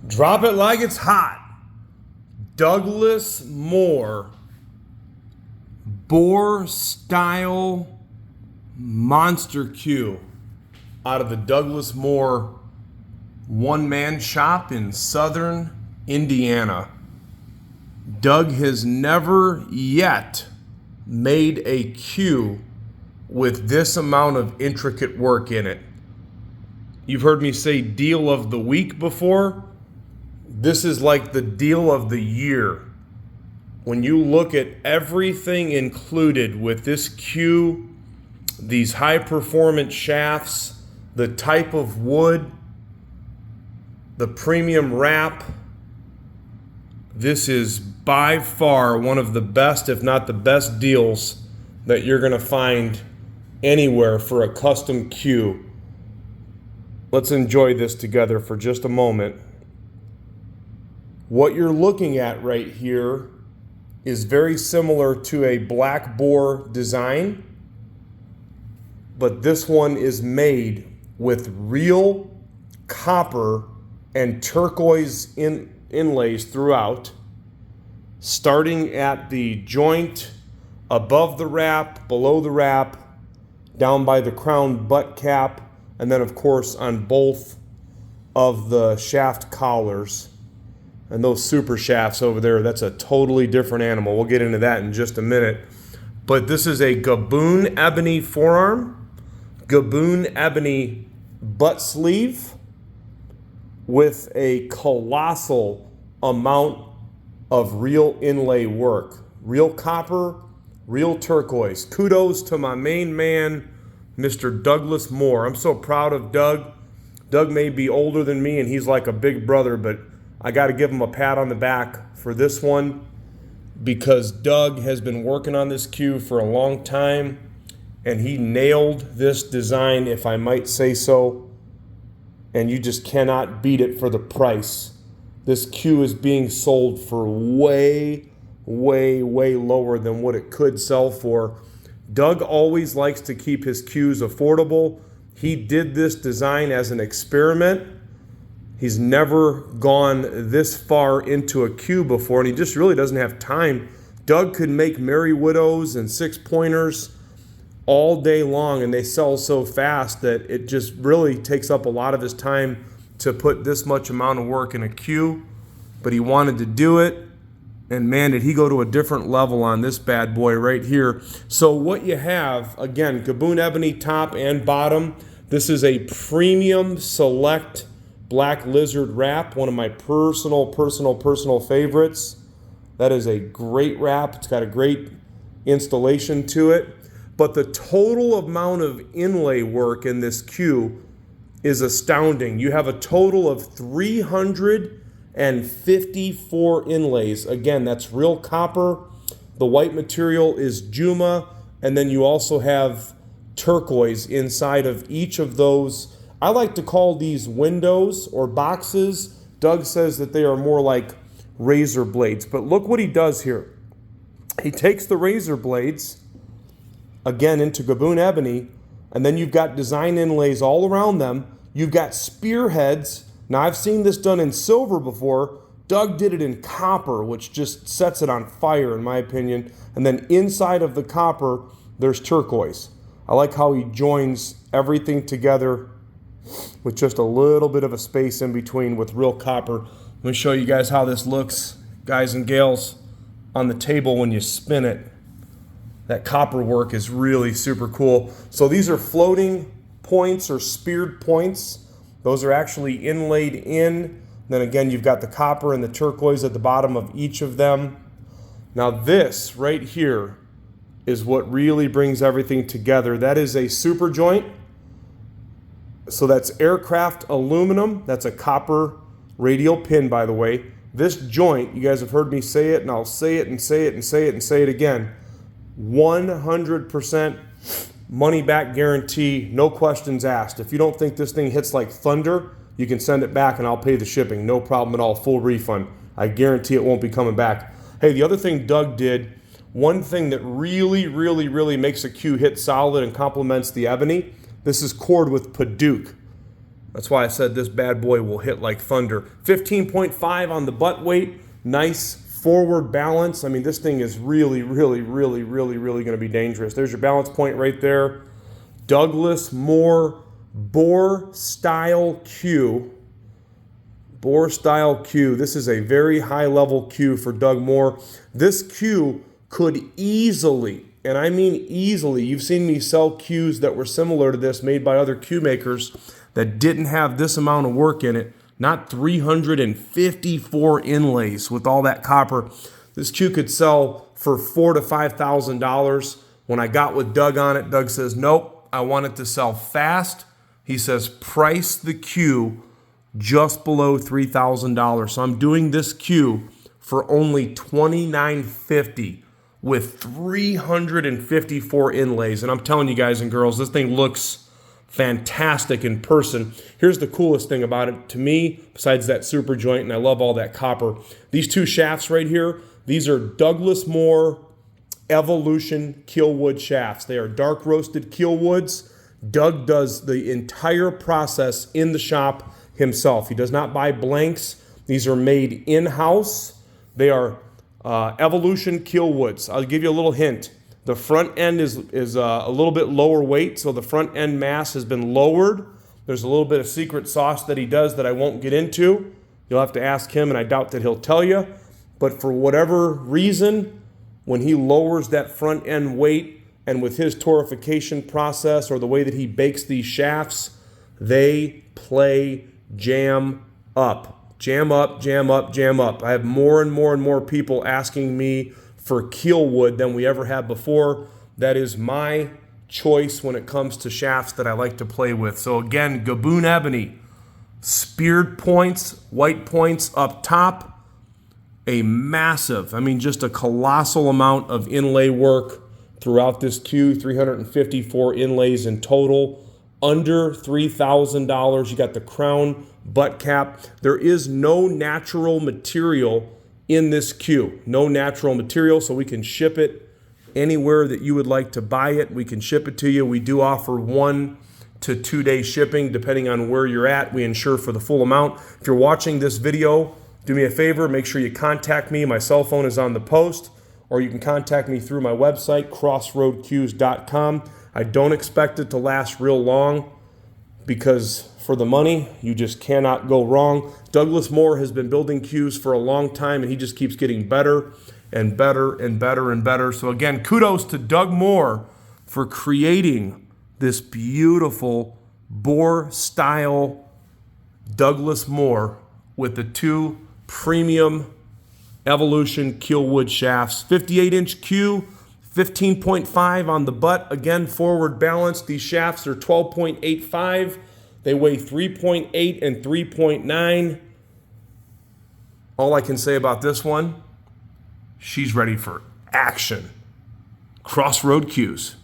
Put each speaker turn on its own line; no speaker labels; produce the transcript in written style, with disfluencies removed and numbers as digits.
Drop it like it's hot. Douglas Moore Boar style monster Q out of the Douglas Moore one-man shop in southern Indiana. Doug has never yet made a Q with this amount of intricate work in it. You've heard me say deal of the week before. This is like the deal of the year. When you look at everything included with this Q, these high performance shafts, the type of wood, the premium wrap, this is by far one of the best, if not the best deals that you're going to find anywhere for a custom Q. Let's enjoy this together for just a moment. What you're looking at right here is very similar to a black boar design, but this one is made with real copper and turquoise inlays throughout, starting at the joint, above the wrap, below the wrap, down by the crown butt cap, and then of course on both of the shaft collars. And those super shafts over there, that's a totally different animal. We'll get into that in just a minute. But this is a Gabon Ebony forearm, Gabon Ebony butt sleeve with a colossal amount of real inlay work. Real copper, real turquoise. Kudos to my main man, Mr. Douglas Moore. I'm so proud of Doug. Doug may be older than me and he's like a big brother, but I got to give him a pat on the back for this one because Doug has been working on this Q for a long time and he nailed this design, if I might say so, and you just cannot beat it for the price. This Q is being sold for way, way, way lower than what it could sell for. Doug always likes to keep his Qs affordable. He did this design as an experiment. He's never gone this far into a Q before, and he just really doesn't have time. Doug could make Merry Widows and 6-pointers all day long, and they sell so fast that it just really takes up a lot of his time to put this much amount of work in a Q. But he wanted to do it, and man, did he go to a different level on this bad boy right here. So what you have, again, Gabon Ebony top and bottom. This is a premium select black lizard wrap, one of my personal favorites. That is a great wrap. It's got a great installation to it. But the total amount of inlay work in this Q is astounding. You have a total of 354 inlays. Again, that's real copper. The white material is Juma, and then you also have turquoise inside of each of those. I like to call these windows or boxes. Doug says that they are more like razor blades. But look what he does here. He takes the razor blades, again, into Gabon Ebony, and then you've got design inlays all around them. You've got spearheads. Now, I've seen this done in silver before. Doug did it in copper, which just sets it on fire, in my opinion. And then inside of the copper, there's turquoise. I like how he joins everything together with just a little bit of a space in between with real copper. Let me show you guys how this looks, guys and gals, on the table when you spin it. That copper work is really super cool. So these are floating points or speared points. Those are actually inlaid in. Then again, you've got the copper and the turquoise at the bottom of each of them. Now this right here is what really brings everything together. That is a super joint. So that's aircraft aluminum. That's a copper radial pin, by the way. This joint, you guys have heard me say it, and I'll say it and say it and say it and say it again. 100% money back guarantee, no questions asked. If you don't think this thing hits like thunder, you can send it back and I'll pay the shipping. No problem at all, full refund. I guarantee it won't be coming back. Hey, the other thing Doug did, one thing that really makes a Q hit solid and complements the ebony, this is cored with Paduke. That's why I said this bad boy will hit like thunder. 15.5 on the butt weight. Nice forward balance. I mean, this thing is really going to be dangerous. There's your balance point right there. Douglas Moore Boar style cue. Boar style cue. This is a very high level cue for Doug Moore. This cue could easily, and I mean easily, you've seen me sell cues that were similar to this made by other cue makers that didn't have this amount of work in it, not 354 inlays with all that copper. This cue could sell for $4,000 to $5,000. When I got with Doug on it, Doug says, nope, I want it to sell fast. He says, price the cue just below $3,000. So I'm doing this cue for only $2,950 with 354 inlays. And I'm telling you guys and girls, this thing looks fantastic in person. Here's the coolest thing about it to me, besides that super joint, and I love all that copper. These two shafts right here, these are Douglas Moore Evolution Keelwood shafts. They are dark roasted keelwoods. Doug does the entire process in the shop himself. He does not buy blanks. These are made in-house. They are Evolution Keelwoods. I'll give you a little hint. The front end is a little bit lower weight, so the front end mass has been lowered. There's a little bit of secret sauce that he does that I won't get into. You'll have to ask him, and I doubt that he'll tell you. But for whatever reason, when he lowers that front end weight, and with his torrefication process or the way that he bakes these shafts, they play jam up. Jam up, jam up, jam up. I have more and more people asking me for keel wood than we ever have before. That is my choice when it comes to shafts that I like to play with. So again, Gabon Ebony, speared points, white points up top, a massive, I mean just a colossal amount of inlay work throughout this cue, 354 inlays in total, under $3,000. You got the crown butt cap. There is no natural material in this cue. No natural material, so we can ship it anywhere that you would like to buy it. We can ship it to you. We do offer 1 to 2 day shipping depending on where you're at. We insure for the full amount. If you're watching this video, do me a favor, make sure you contact me. My cell phone is on the post, or you can contact me through my website, crossroadcues.com. I don't expect it to last real long because for the money, you just cannot go wrong. Douglas Moore has been building cues for a long time, and he just keeps getting better and better and better and better. So again, kudos to Doug Moore for creating this beautiful Boar-style Douglas Moore with the two premium Evolution Keelwood shafts. 58-inch cue, 15.5 on the butt. Again, forward balance. These shafts are 12.85. They weigh 3.8 and 3.9. All I can say about this one, she's ready for action. Crossroad Cues.